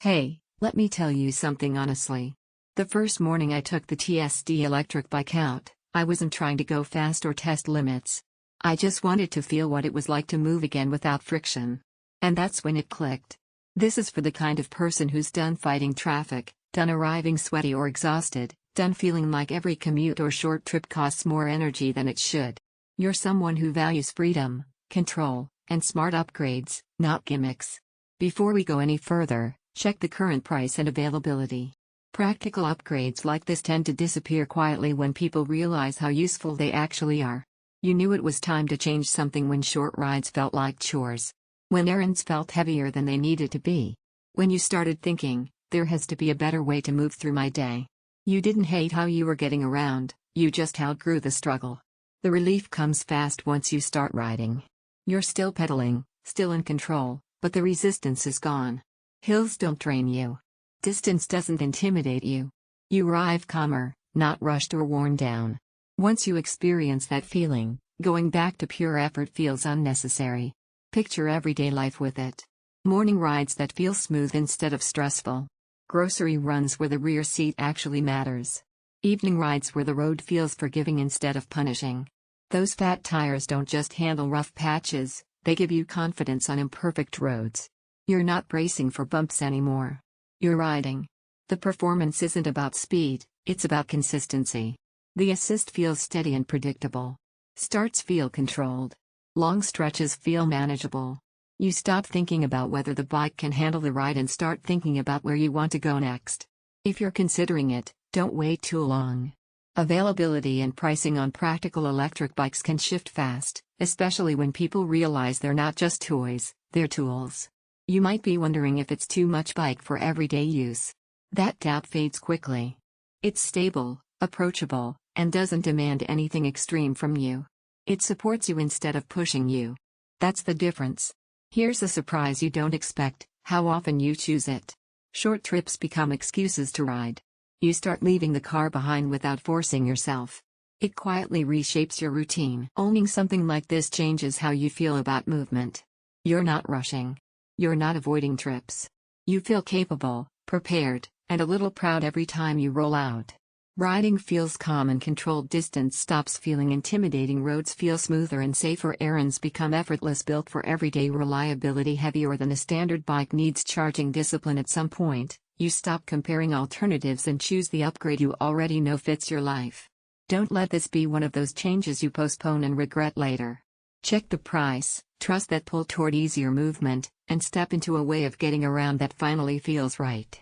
Hey, let me tell you something honestly. The first morning I took the TST Electric Bike out, I wasn't trying to go fast or test limits. I just wanted to feel what it was like to move again without friction. And that's when it clicked. This is for the kind of person who's done fighting traffic, done arriving sweaty or exhausted, done feeling like every commute or short trip costs more energy than it should. You're someone who values freedom, control, and smart upgrades, not gimmicks. Before we go any further, check the current price and availability. Practical upgrades like this tend to disappear quietly when people realize how useful they actually are. You knew it was time to change something when short rides felt like chores. When errands felt heavier than they needed to be. When you started thinking, there has to be a better way to move through my day. You didn't hate how you were getting around, you just outgrew the struggle. The relief comes fast once you start riding. You're still pedaling, still in control, but the resistance is gone. Hills don't drain you. Distance doesn't intimidate you. You arrive calmer, not rushed or worn down. Once you experience that feeling, going back to pure effort feels unnecessary. Picture everyday life with it. Morning rides that feel smooth instead of stressful. Grocery runs where the rear seat actually matters. Evening rides where the road feels forgiving instead of punishing. Those fat tires don't just handle rough patches, they give you confidence on imperfect roads. You're not bracing for bumps anymore. You're riding. The performance isn't about speed, it's about consistency. The assist feels steady and predictable. Starts feel controlled. Long stretches feel manageable. You stop thinking about whether the bike can handle the ride and start thinking about where you want to go next. If you're considering it, don't wait too long. Availability and pricing on practical electric bikes can shift fast, especially when people realize they're not just toys, they're tools. You might be wondering if it's too much bike for everyday use. That doubt fades quickly. It's stable, approachable, and doesn't demand anything extreme from you. It supports you instead of pushing you. That's the difference. Here's a surprise you don't expect: how often you choose it. Short trips become excuses to ride. You start leaving the car behind without forcing yourself. It quietly reshapes your routine. Owning something like this changes how you feel about movement. You're not rushing. You're not avoiding trips. You feel capable, prepared, and a little proud every time you roll out. Riding feels calm and controlled. Distance stops feeling intimidating. Roads feel smoother and safer. Errands become effortless. Built for everyday reliability. Heavier than a standard bike needs charging discipline. At some point, you stop comparing alternatives and choose the upgrade you already know fits your life. Don't let this be one of those changes you postpone and regret later. Check the price, trust that pull toward easier movement, and step into a way of getting around that finally feels right.